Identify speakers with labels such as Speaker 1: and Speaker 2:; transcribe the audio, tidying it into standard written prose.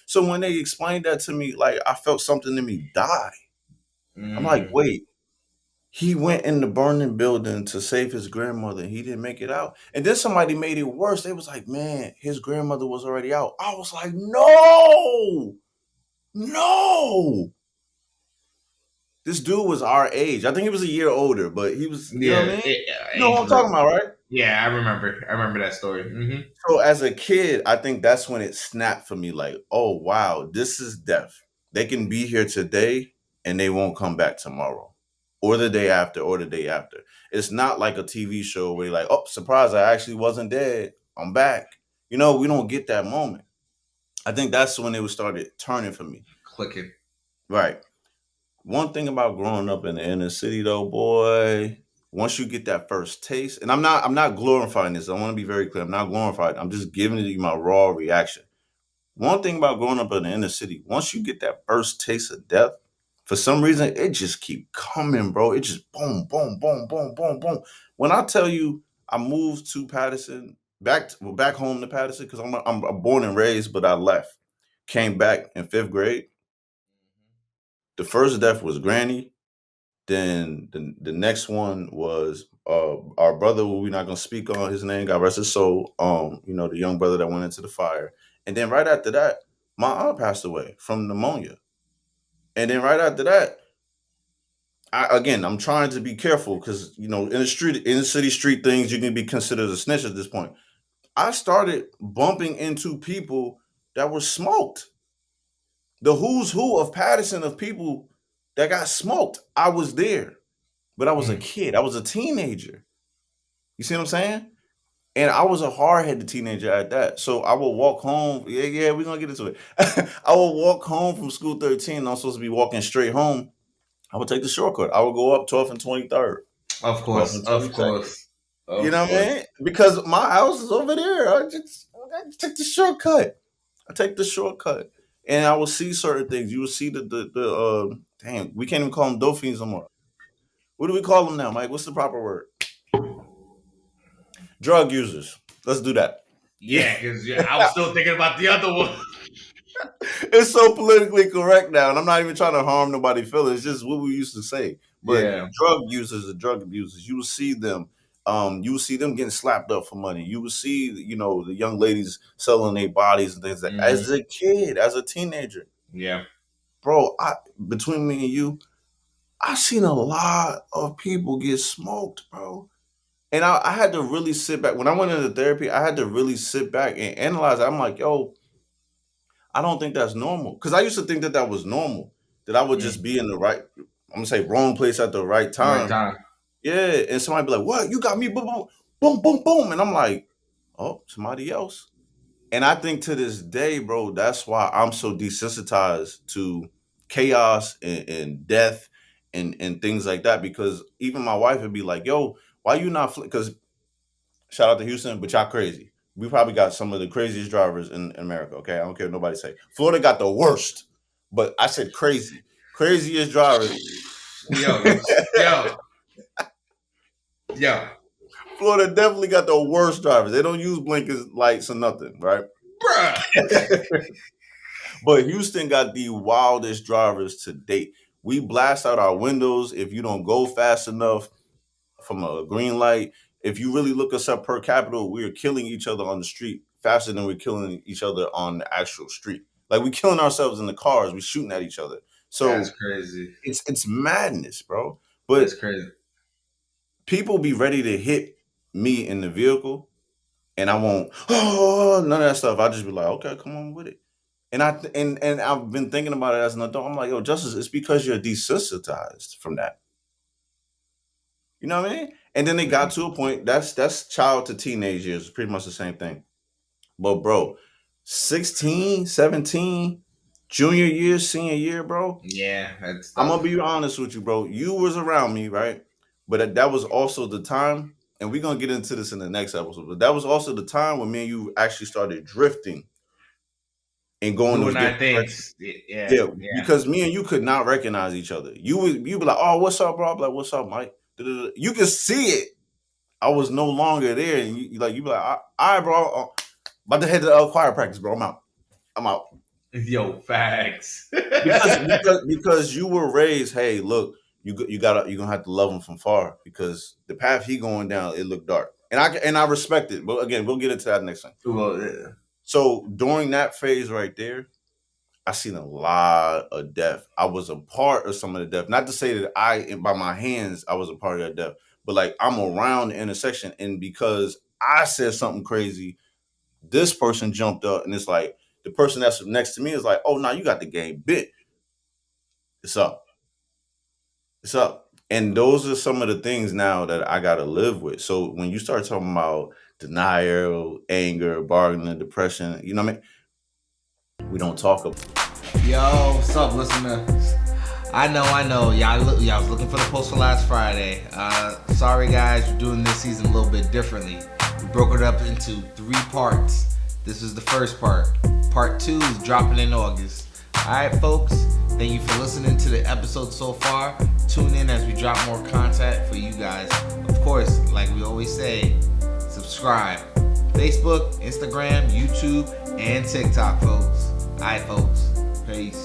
Speaker 1: So when they explained that to me, like I felt something in me die. I'm like,
Speaker 2: Mm.
Speaker 1: wait, he went in the burning building to save his grandmother. He didn't make it out. And then somebody made it worse. They was like, man, his grandmother was already out. I was like, no, no. This dude was our age. I think he was a year older, but he was, you know what I
Speaker 2: Yeah,
Speaker 1: mean? You know what
Speaker 2: age
Speaker 1: I'm
Speaker 2: group.
Speaker 1: talking about, right?
Speaker 2: Yeah, I remember. I remember that story.
Speaker 1: So as a kid, I think that's when it snapped for me like, oh wow, this is death. They can be here today and they won't come back tomorrow. Or the day after, or the day after. It's not like a TV show where you're like, oh, surprise, I actually wasn't dead. I'm back. You know, we don't get that moment. I think that's when it was started turning for me.
Speaker 2: Clicking.
Speaker 1: Right. One thing about growing up in the inner city though, boy, once you get that first taste, and I'm not glorifying this. I want to be very clear. I'm not glorifying. I'm just giving you my raw reaction. One thing about growing up in the inner city, once you get that first taste of death, for some reason it just keep coming, bro. It just boom, boom, boom, boom, boom, boom. When I tell you I moved to Patterson, back home to Patterson, because I'm born and raised, but I left. Came back in fifth grade. The first death was Granny. Then the next one was our brother, who we're not gonna speak on his name, God rest his soul. The young brother that went into the fire. And then right after that, my aunt passed away from pneumonia. And then right after that, I'm trying to be careful because in the city street things, you can be considered a snitch at this point. I started bumping into people that were smoked. The who's who of Patterson of people that got smoked. I was there, but I was a
Speaker 2: Mm.
Speaker 1: kid. I was a teenager. You see what I'm saying? And I was a hard-headed teenager at that. So I would walk home. Yeah, yeah, we're gonna get into it. I would walk home from school 13. I'm supposed to be walking straight home. I would take the shortcut. I would go up 12th and 23rd,
Speaker 2: Of
Speaker 1: 12th
Speaker 2: course,
Speaker 1: and
Speaker 2: of
Speaker 1: 22nd.
Speaker 2: course,
Speaker 1: You
Speaker 2: of
Speaker 1: know what I
Speaker 2: course.
Speaker 1: mean? Because my house is over there. I take the shortcut. I take the shortcut. And I will see certain things. You will see damn, we can't even call them dolphins no more. What do we call them now, Mike? What's the proper word? Drug users. Let's do that. Yeah.
Speaker 2: Yeah, because I was still thinking about the other one.
Speaker 1: It's so politically correct now, and I'm not even trying to harm nobody's feelings. It's just what we used to say. But
Speaker 2: Yeah,
Speaker 1: drug users are drug abusers. You will see them. You will see them getting slapped up for money. You will see, the young ladies selling their bodies and things like. As
Speaker 2: hmm
Speaker 1: a kid, as a teenager,
Speaker 2: yeah,
Speaker 1: bro, between me and you, I seen a lot of people get smoked, bro. And I had to really sit back when I went into therapy. I had to really sit back and analyze it. I'm like, yo, I don't think that's normal. Because I used to think that that was normal. That I would just
Speaker 2: mm.
Speaker 1: be in the right, I'm gonna say wrong place at the right
Speaker 2: Right
Speaker 1: time.
Speaker 2: time.
Speaker 1: Yeah, and somebody be like, "What? You got me? Boom, boom, boom, boom, boom," and I'm like, "Oh, somebody else." And I think to this day, bro, that's why I'm so desensitized to chaos and death and things like that. Because even my wife would be like, "Yo, why you not?" Because shout out to Houston, but y'all crazy. We probably got some of the craziest drivers in America. Okay, I don't care what nobody say. Florida got the worst, but I said crazy, craziest drivers.
Speaker 2: Yo, yo, yo,
Speaker 1: Florida definitely got the worst drivers. They don't use blinkers, lights, or nothing, right?
Speaker 2: bruh.
Speaker 1: But Houston got the wildest drivers to date. We blast out our windows if you don't go fast enough from a green light. If you really look us up per capita, we're killing each other on the street faster than we're killing each other on the actual street. Like we killing ourselves in the cars, we shooting at each other.
Speaker 2: That's
Speaker 1: So
Speaker 2: crazy.
Speaker 1: it's madness, bro.
Speaker 2: That's
Speaker 1: But
Speaker 2: crazy.
Speaker 1: people be ready to hit me in the vehicle, and I won't. Oh, none of that stuff. I just be like, okay, come on with it. And I've been thinking about it as an adult. I'm like, yo, Justice, it's because you're desensitized from that. You know what I mean? And then they got
Speaker 2: Mm.
Speaker 1: to a point, that's child to teenage years, pretty much the same thing. But bro, 16, 17, junior year, senior year, bro.
Speaker 2: Yeah, that's
Speaker 1: I'm gonna
Speaker 2: tough.
Speaker 1: be honest with you, bro. You was around me, right? But that was also the time, and we're gonna get into this in the next episode. But that was also the time when me and you actually started drifting and going those
Speaker 2: Doing our
Speaker 1: different directions.
Speaker 2: things. Yeah,
Speaker 1: Yeah,
Speaker 2: yeah.
Speaker 1: because me and you could not recognize each other. You be like, "Oh, what's up, bro?" I'm like, "What's up, Mike?" Da-da-da. You could see it. I was no longer there, and you be like, "All right, bro, about to head to choir practice, bro. I'm out. I'm out."
Speaker 2: Yo, facts.
Speaker 1: Because you were raised, hey, look, you're gonna have to love him from far because the path he going down, it looked dark. And I respect it. But again, we'll get into that next time.
Speaker 2: Well, yeah.
Speaker 1: So during that phase right there, I seen a lot of death. I was a part of some of the death. Not to say that by my hands, I was a part of that death, but like I'm around the intersection, and because I said something crazy, this person jumped up, and it's like the person that's next to me is like, "Oh, no, you got the game bit. It's up. It's up." And those are some of the things now that I got to live with. So when you start talking about denial, anger, bargaining, depression, you know what I mean? We don't talk about.
Speaker 2: Yo, what's up, listeners? I know. Y'all was looking for the post for last Friday. Sorry, guys, we're doing this season a little bit differently. We broke it up into 3 parts. This is the first part. Part 2 is dropping in August. All right, folks. Thank you for listening to the episode so far. Tune in as we drop more content for you guys. Of course, like we always say, subscribe. Facebook, Instagram, YouTube, and TikTok, folks. All right, folks. Peace.